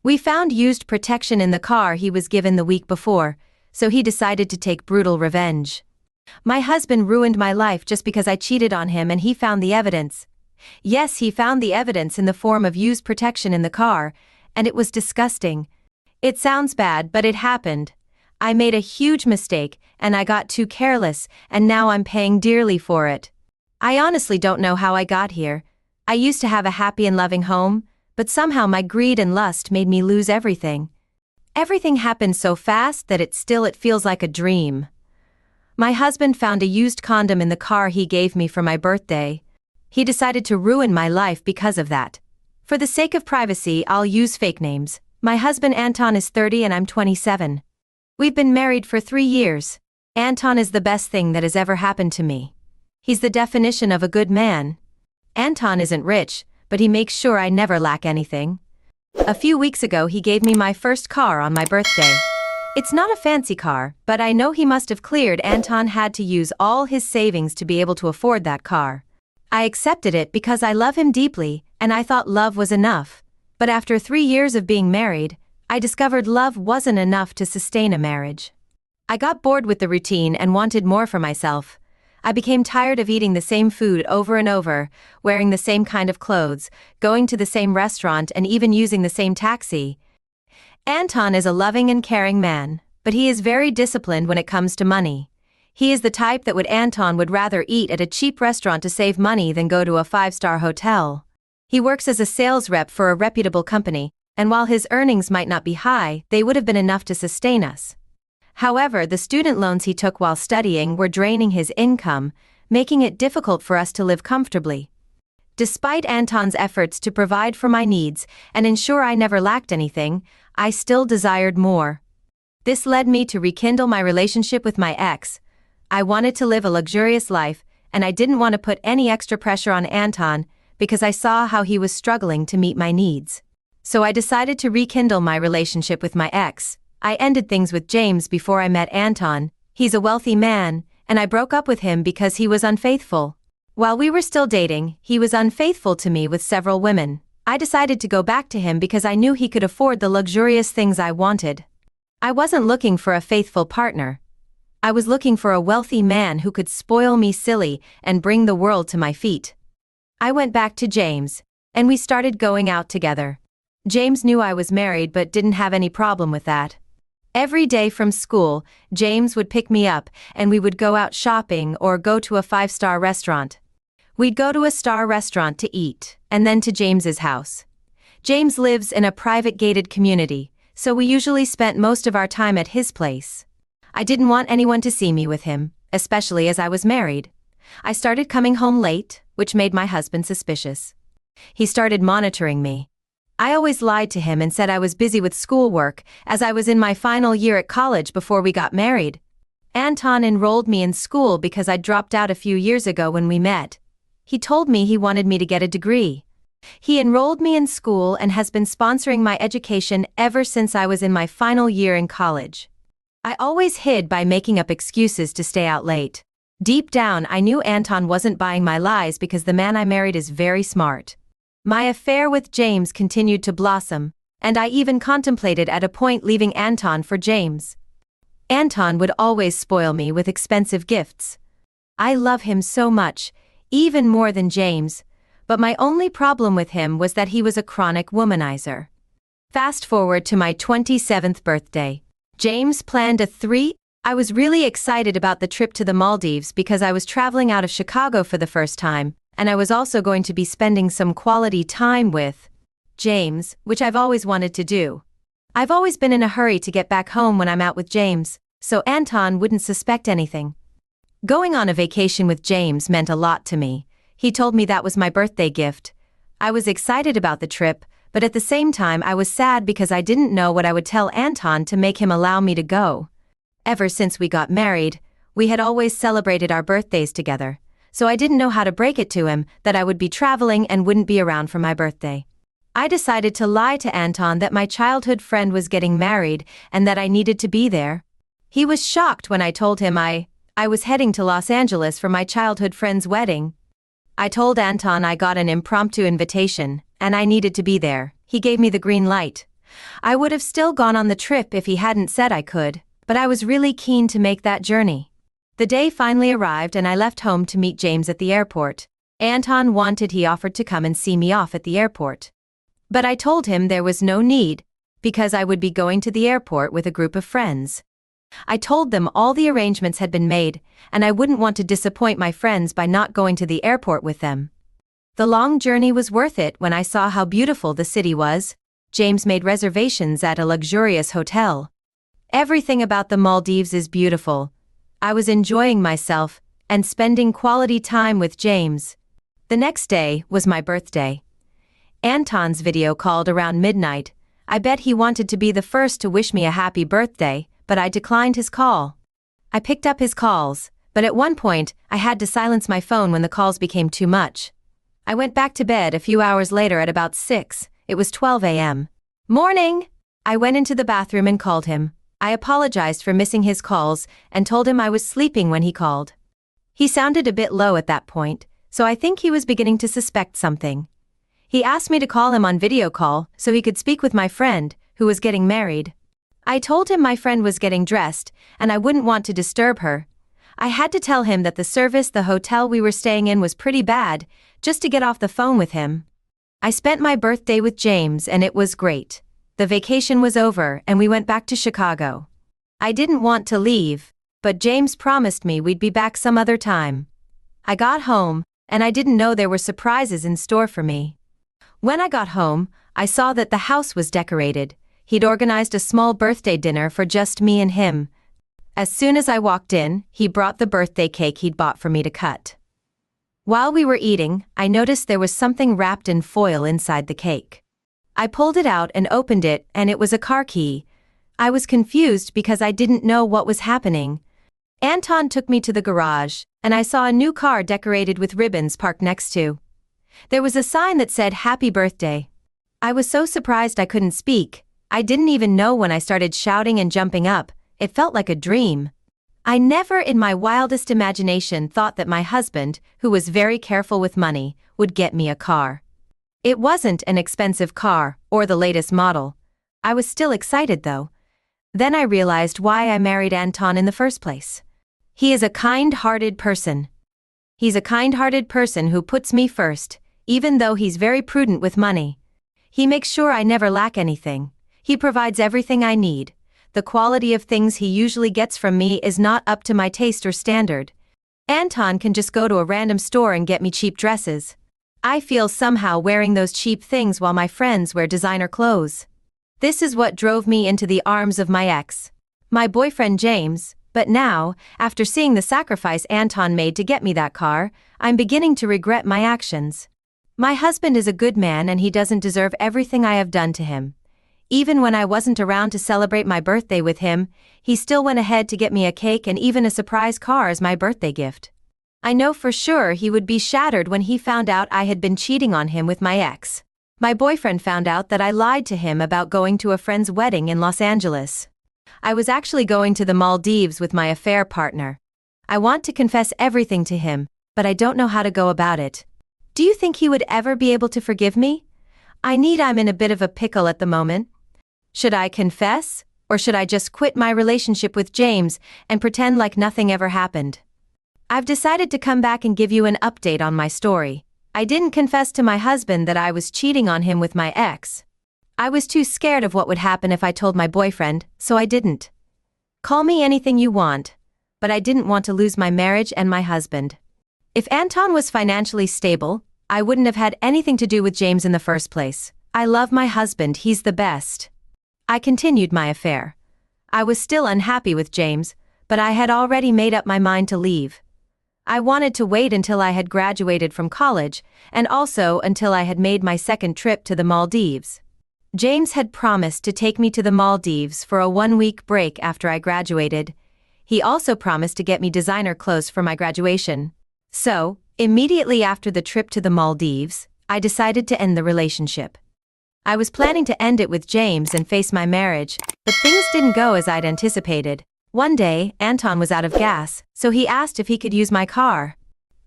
We found used protection in the car he was given the week before, so he decided to take brutal revenge. My husband ruined my life just because I cheated on him, and he found the evidence. Yes, he found the evidence in the form of used protection in the car, and it was disgusting. It sounds bad, but it happened. I made a huge mistake, and I got too careless, and now I'm paying dearly for it. I honestly don't know how I got here. I used to have a happy and loving home, but somehow my greed and lust made me lose everything. Everything happened so fast that it feels like a dream. My husband found a used condom in the car he gave me for my birthday. He decided to ruin my life because of that. For the sake of privacy, I'll use fake names. My husband Anton is 30 and I'm 27. We've been married for 3 years. Anton is the best thing that has ever happened to me. He's the definition of a good man. Anton isn't rich, but he makes sure I never lack anything. A few weeks ago he gave me my first car on my birthday. It's not a fancy car, but I know he must have cleared. Anton had to use all his savings to be able to afford that car. I accepted it because I love him deeply, and I thought love was enough. But after 3 years of being married, I discovered love wasn't enough to sustain a marriage. I got bored with the routine and wanted more for myself. I became tired of eating the same food over and over, wearing the same kind of clothes, going to the same restaurant, and even using the same taxi. Anton is a loving and caring man, but he is very disciplined when it comes to money. He is the type that Anton would rather eat at a cheap restaurant to save money than go to a 5-star hotel. He works as a sales rep for a reputable company, and while his earnings might not be high, they would have been enough to sustain us. However, the student loans he took while studying were draining his income, making it difficult for us to live comfortably. Despite Anton's efforts to provide for my needs and ensure I never lacked anything, I still desired more. This led me to rekindle my relationship with my ex. I wanted to live a luxurious life, and I didn't want to put any extra pressure on Anton because I saw how he was struggling to meet my needs. So I decided to rekindle my relationship with my ex. I ended things with James before I met Anton. He's a wealthy man, and I broke up with him because he was unfaithful. While we were still dating, he was unfaithful to me with several women. I decided to go back to him because I knew he could afford the luxurious things I wanted. I wasn't looking for a faithful partner. I was looking for a wealthy man who could spoil me silly and bring the world to my feet. I went back to James, and we started going out together. James knew I was married but didn't have any problem with that. Every day from school, James would pick me up and we would go out shopping or go to a 5-star restaurant. We'd go to a star restaurant to eat, and then to James's house. James lives in a private gated community, so we usually spent most of our time at his place. I didn't want anyone to see me with him, especially as I was married. I started coming home late, which made my husband suspicious. He started monitoring me. I always lied to him and said I was busy with schoolwork, as I was in my final year at college before we got married. Anton enrolled me in school because I dropped out a few years ago when we met. He told me he wanted me to get a degree. He enrolled me in school and has been sponsoring my education ever since I was in my final year in college. I always hid by making up excuses to stay out late. Deep down, I knew Anton wasn't buying my lies because the man I married is very smart. My affair with James continued to blossom, and I even contemplated at a point leaving Anton for James. Anton would always spoil me with expensive gifts. I love him so much, even more than James, but my only problem with him was that he was a chronic womanizer. Fast forward to my 27th birthday. James planned I was really excited about the trip to the Maldives because I was traveling out of Chicago for the first time, and I was also going to be spending some quality time with James, which I've always wanted to do. I've always been in a hurry to get back home when I'm out with James, so Anton wouldn't suspect anything. Going on a vacation with James meant a lot to me. He told me that was my birthday gift. I was excited about the trip, but at the same time I was sad because I didn't know what I would tell Anton to make him allow me to go. Ever since we got married, we had always celebrated our birthdays together, so I didn't know how to break it to him that I would be traveling and wouldn't be around for my birthday. I decided to lie to Anton that my childhood friend was getting married and that I needed to be there. He was shocked when I told him I was heading to Los Angeles for my childhood friend's wedding. I told Anton I got an impromptu invitation, and I needed to be there. He gave me the green light. I would have still gone on the trip if he hadn't said I could, but I was really keen to make that journey. The day finally arrived and I left home to meet James at the airport. Anton he offered to come and see me off at the airport. But I told him there was no need, because I would be going to the airport with a group of friends. I told them all the arrangements had been made, and I wouldn't want to disappoint my friends by not going to the airport with them. The long journey was worth it when I saw how beautiful the city was. James made reservations at a luxurious hotel. Everything about the Maldives is beautiful. I was enjoying myself and spending quality time with James. The next day was my birthday. Anton's video called around midnight. I bet he wanted to be the first to wish me a happy birthday, but I declined his call. I picked up his calls, but at one point, I had to silence my phone when the calls became too much. I went back to bed a few hours later at about 6. It was 12 a.m. Morning! I went into the bathroom and called him. I apologized for missing his calls and told him I was sleeping when he called. He sounded a bit low at that point, so I think he was beginning to suspect something. He asked me to call him on video call so he could speak with my friend, who was getting married. I told him my friend was getting dressed and I wouldn't want to disturb her. I had to tell him that the service the hotel we were staying in was pretty bad, just to get off the phone with him. I spent my birthday with James and it was great. The vacation was over and we went back to Chicago. I didn't want to leave, but James promised me we'd be back some other time. I got home, and I didn't know there were surprises in store for me. When I got home, I saw that the house was decorated. He'd organized a small birthday dinner for just me and him. As soon as I walked in, he brought the birthday cake he'd bought for me to cut. While we were eating, I noticed there was something wrapped in foil inside the cake. I pulled it out and opened it, and it was a car key. I was confused because I didn't know what was happening. Anton took me to the garage, and I saw a new car decorated with ribbons parked next to. There was a sign that said "Happy Birthday." I was so surprised I couldn't speak. I didn't even know when I started shouting and jumping up. It felt like a dream. I never in my wildest imagination thought that my husband, who was very careful with money, would get me a car. It wasn't an expensive car, or the latest model. I was still excited though. Then I realized why I married Anton in the first place. He is a kind-hearted person. He's a kind-hearted person who puts me first, even though he's very prudent with money. He makes sure I never lack anything. He provides everything I need. The quality of things he usually gets from me is not up to my taste or standard. Anton can just go to a random store and get me cheap dresses. I feel somehow wearing those cheap things while my friends wear designer clothes. This is what drove me into the arms of my ex, my boyfriend James, but now, after seeing the sacrifice Anton made to get me that car, I'm beginning to regret my actions. My husband is a good man and he doesn't deserve everything I have done to him. Even when I wasn't around to celebrate my birthday with him, he still went ahead to get me a cake and even a surprise car as my birthday gift. I know for sure he would be shattered when he found out I had been cheating on him with my ex. My boyfriend found out that I lied to him about going to a friend's wedding in Los Angeles. I was actually going to the Maldives with my affair partner. I want to confess everything to him, but I don't know how to go about it. Do you think he would ever be able to forgive me? I'm in a bit of a pickle at the moment. Should I confess, or should I just quit my relationship with James and pretend like nothing ever happened? I've decided to come back and give you an update on my story. I didn't confess to my husband that I was cheating on him with my ex. I was too scared of what would happen if I told my boyfriend, so I didn't. Call me anything you want, but I didn't want to lose my marriage and my husband. If Anton was financially stable, I wouldn't have had anything to do with James in the first place. I love my husband, he's the best. I continued my affair. I was still unhappy with James, but I had already made up my mind to leave. I wanted to wait until I had graduated from college, and also until I had made my second trip to the Maldives. James had promised to take me to the Maldives for a 1-week break after I graduated. He also promised to get me designer clothes for my graduation. So, immediately after the trip to the Maldives, I decided to end the relationship. I was planning to end it with James and face my marriage, but things didn't go as I'd anticipated. One day, Anton was out of gas, so he asked if he could use my car.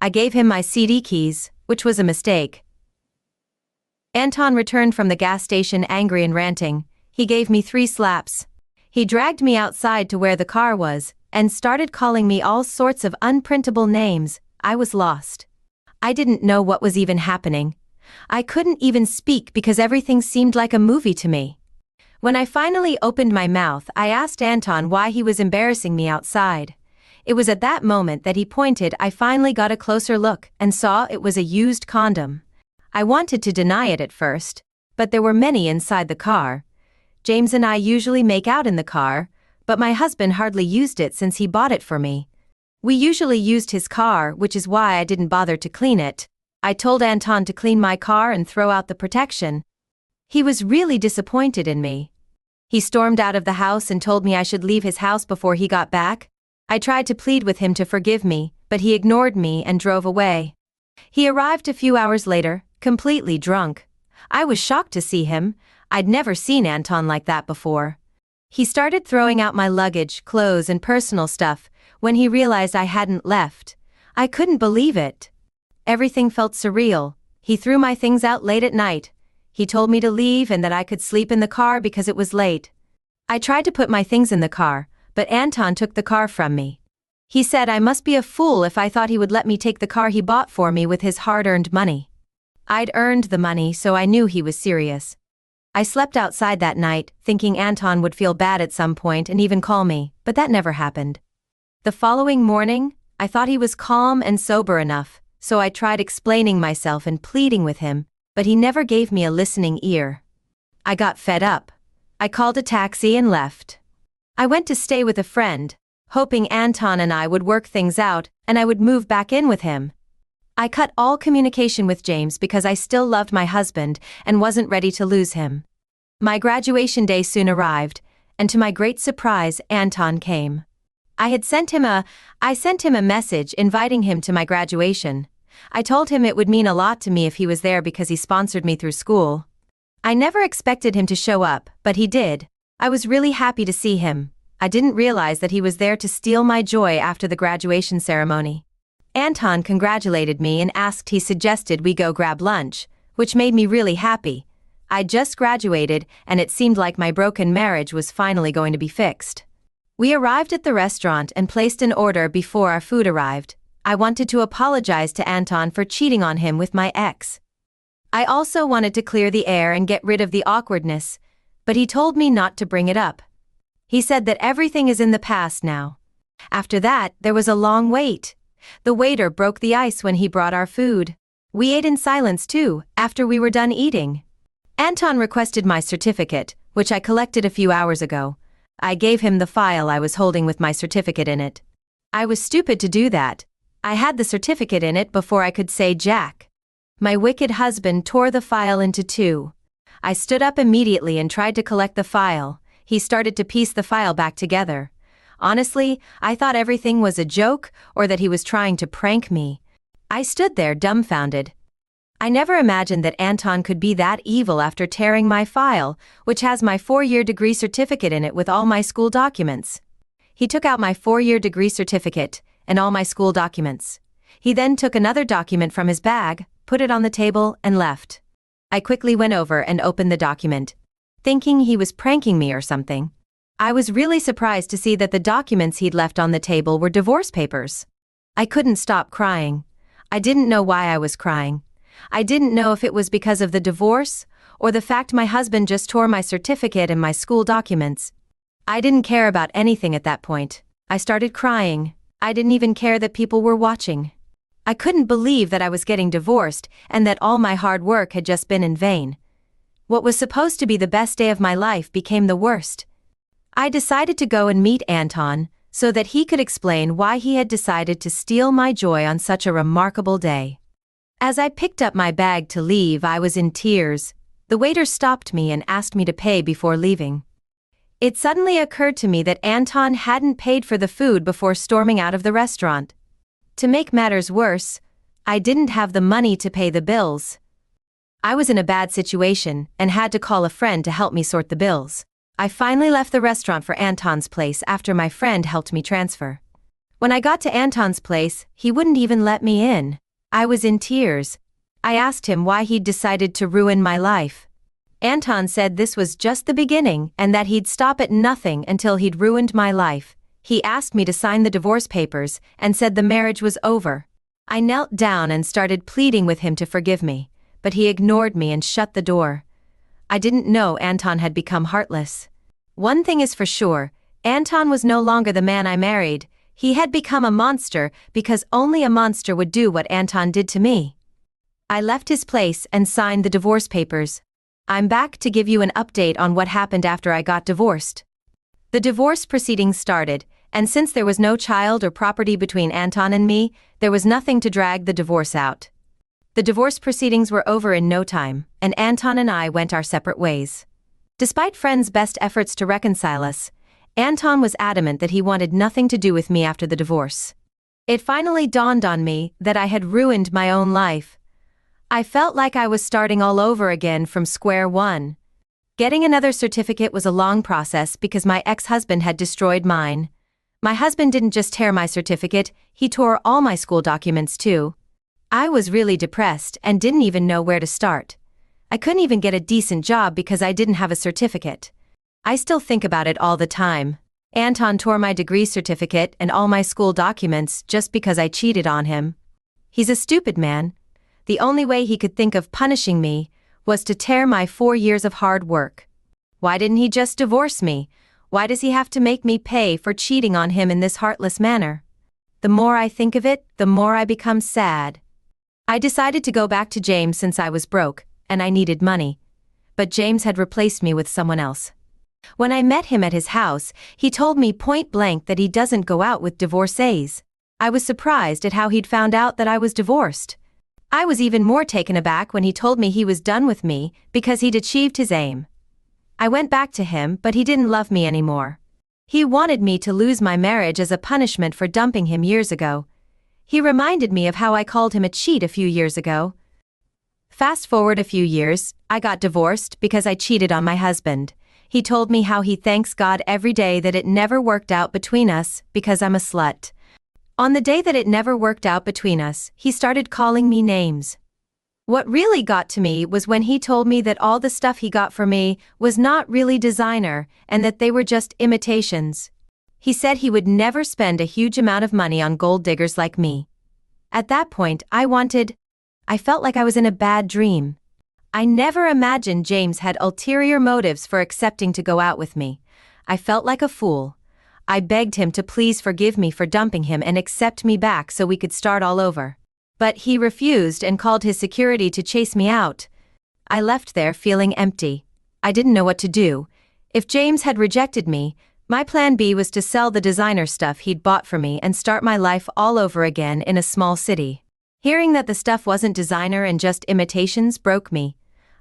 I gave him my CD keys, which was a mistake. Anton returned from the gas station angry and ranting. He gave me 3 slaps. He dragged me outside to where the car was, and started calling me all sorts of unprintable names. I was lost. I didn't know what was even happening. I couldn't even speak because everything seemed like a movie to me. When I finally opened my mouth, I asked Anton why he was embarrassing me outside. It was at that moment that he pointed. I finally got a closer look and saw it was a used condom. I wanted to deny it at first, but there were many inside the car. James and I usually make out in the car, but my husband hardly used it since he bought it for me. We usually used his car, which is why I didn't bother to clean it. I told Anton to clean my car and throw out the protection. He was really disappointed in me. He stormed out of the house and told me I should leave his house before he got back. I tried to plead with him to forgive me, but he ignored me and drove away. He arrived a few hours later, completely drunk. I was shocked to see him. I'd never seen Anton like that before. He started throwing out my luggage, clothes, and personal stuff when he realized I hadn't left. I couldn't believe it. Everything felt surreal. He threw my things out late at night. He told me to leave and that I could sleep in the car because it was late. I tried to put my things in the car, but Anton took the car from me. He said I must be a fool if I thought he would let me take the car he bought for me with his hard-earned money. I'd earned the money, so I knew he was serious. I slept outside that night, thinking Anton would feel bad at some point and even call me, but that never happened. The following morning, I thought he was calm and sober enough, so I tried explaining myself and pleading with him, but he never gave me a listening ear. I got fed up. I called a taxi and left. I went to stay with a friend, hoping Anton and I would work things out and I would move back in with him. I cut all communication with James because I still loved my husband and wasn't ready to lose him. My graduation day soon arrived, and to my great surprise, Anton came. I sent him a message inviting him to my graduation. I told him it would mean a lot to me if he was there because he sponsored me through school. I never expected him to show up, but he did. I was really happy to see him. I didn't realize that he was there to steal my joy after the graduation ceremony. Anton congratulated me and he suggested we go grab lunch, which made me really happy. I'd just graduated and it seemed like my broken marriage was finally going to be fixed. We arrived at the restaurant and placed an order before our food arrived. I wanted to apologize to Anton for cheating on him with my ex. I also wanted to clear the air and get rid of the awkwardness, but he told me not to bring it up. He said that everything is in the past now. After that, there was a long wait. The waiter broke the ice when he brought our food. We ate in silence too, after we were done eating. Anton requested my certificate, which I collected a few hours ago. I gave him the file I was holding with my certificate in it. I was stupid to do that. I had the certificate in it before I could say Jack. My wicked husband tore the file into 2. I stood up immediately and tried to collect the file. He started to piece the file back together. Honestly, I thought everything was a joke or that he was trying to prank me. I stood there dumbfounded. I never imagined that Anton could be that evil after tearing my file, which has my 4-year degree certificate in it with all my school documents. He took out my 4-year degree certificate and all my school documents. He then took another document from his bag, put it on the table, and left. I quickly went over and opened the document, thinking he was pranking me or something. I was really surprised to see that the documents he'd left on the table were divorce papers. I couldn't stop crying. I didn't know why I was crying. I didn't know if it was because of the divorce or the fact my husband just tore my certificate and my school documents. I didn't care about anything at that point. I started crying. I didn't even care that people were watching. I couldn't believe that I was getting divorced and that all my hard work had just been in vain. What was supposed to be the best day of my life became the worst. I decided to go and meet Anton so that he could explain why he had decided to steal my joy on such a remarkable day. As I picked up my bag to leave, I was in tears. The waiter stopped me and asked me to pay before leaving. It suddenly occurred to me that Anton hadn't paid for the food before storming out of the restaurant. To make matters worse, I didn't have the money to pay the bills. I was in a bad situation and had to call a friend to help me sort the bills. I finally left the restaurant for Anton's place after my friend helped me transfer. When I got to Anton's place, he wouldn't even let me in. I was in tears. I asked him why he'd decided to ruin my life. Anton said this was just the beginning and that he'd stop at nothing until he'd ruined my life. He asked me to sign the divorce papers and said the marriage was over. I knelt down and started pleading with him to forgive me, but he ignored me and shut the door. I didn't know Anton had become heartless. One thing is for sure, Anton was no longer the man I married. He had become a monster because only a monster would do what Anton did to me. I left his place and signed the divorce papers. I'm back to give you an update on what happened after I got divorced. The divorce proceedings started, and since there was no child or property between Anton and me, there was nothing to drag the divorce out. The divorce proceedings were over in no time, and Anton and I went our separate ways. Despite friends' best efforts to reconcile us, Anton was adamant that he wanted nothing to do with me after the divorce. It finally dawned on me that I had ruined my own life. I felt like I was starting all over again from square one. Getting another certificate was a long process because my ex-husband had destroyed mine. My husband didn't just tear my certificate, he tore all my school documents too. I was really depressed and didn't even know where to start. I couldn't even get a decent job because I didn't have a certificate. I still think about it all the time. Anton tore my degree certificate and all my school documents just because I cheated on him. He's a stupid man. The only way he could think of punishing me was to tear my 4 years of hard work. Why didn't he just divorce me? Why does he have to make me pay for cheating on him in this heartless manner? The more I think of it, the more I become sad. I decided to go back to James since I was broke, and I needed money. But James had replaced me with someone else. When I met him at his house, he told me point blank that he doesn't go out with divorcees. I was surprised at how he'd found out that I was divorced. I was even more taken aback when he told me he was done with me because he'd achieved his aim. I went back to him, but he didn't love me anymore. He wanted me to lose my marriage as a punishment for dumping him years ago. He reminded me of how I called him a cheat a few years ago. Fast forward a few years, I got divorced because I cheated on my husband. He told me how he thanks God every day that it never worked out between us because I'm a slut. On the day that it never worked out between us, he started calling me names. What really got to me was when he told me that all the stuff he got for me was not really designer and that they were just imitations. He said he would never spend a huge amount of money on gold diggers like me. At that point, I felt like I was in a bad dream. I never imagined James had ulterior motives for accepting to go out with me. I felt like a fool. I begged him to please forgive me for dumping him and accept me back so we could start all over. But he refused and called his security to chase me out. I left there feeling empty. I didn't know what to do. If James had rejected me, my plan B was to sell the designer stuff he'd bought for me and start my life all over again in a small city. Hearing that the stuff wasn't designer and just imitations broke me.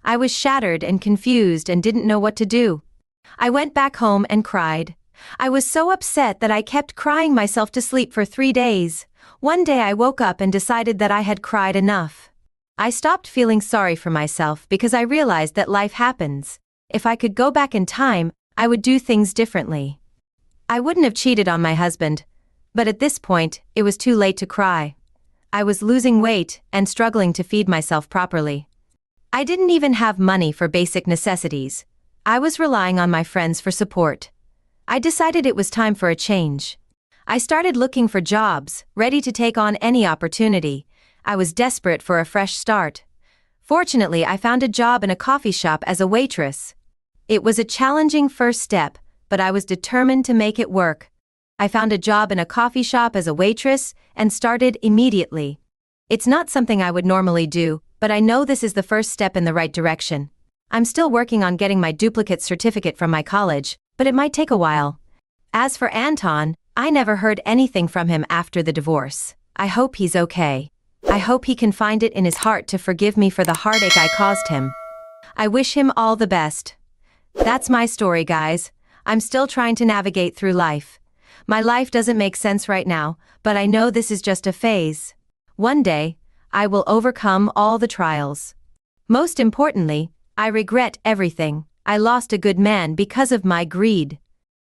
I was shattered and confused and didn't know what to do. I went back home and cried. I was so upset that I kept crying myself to sleep for 3 days. One day I woke up and decided that I had cried enough. I stopped feeling sorry for myself because I realized that life happens. If I could go back in time, I would do things differently. I wouldn't have cheated on my husband, but at this point, it was too late to cry. I was losing weight and struggling to feed myself properly. I didn't even have money for basic necessities. I was relying on my friends for support. I decided it was time for a change. I started looking for jobs, ready to take on any opportunity. I was desperate for a fresh start. Fortunately, I found a job in a coffee shop as a waitress. It was a challenging first step, but I was determined to make it work. I found a job in a coffee shop as a waitress and started immediately. It's not something I would normally do, but I know this is the first step in the right direction. I'm still working on getting my duplicate certificate from my college, but it might take a while. As for Anton, I never heard anything from him after the divorce. I hope he's okay. I hope he can find it in his heart to forgive me for the heartache I caused him. I wish him all the best. That's my story, guys. I'm still trying to navigate through life. My life doesn't make sense right now, but I know this is just a phase. One day, I will overcome all the trials. Most importantly, I regret everything. I lost a good man because of my greed.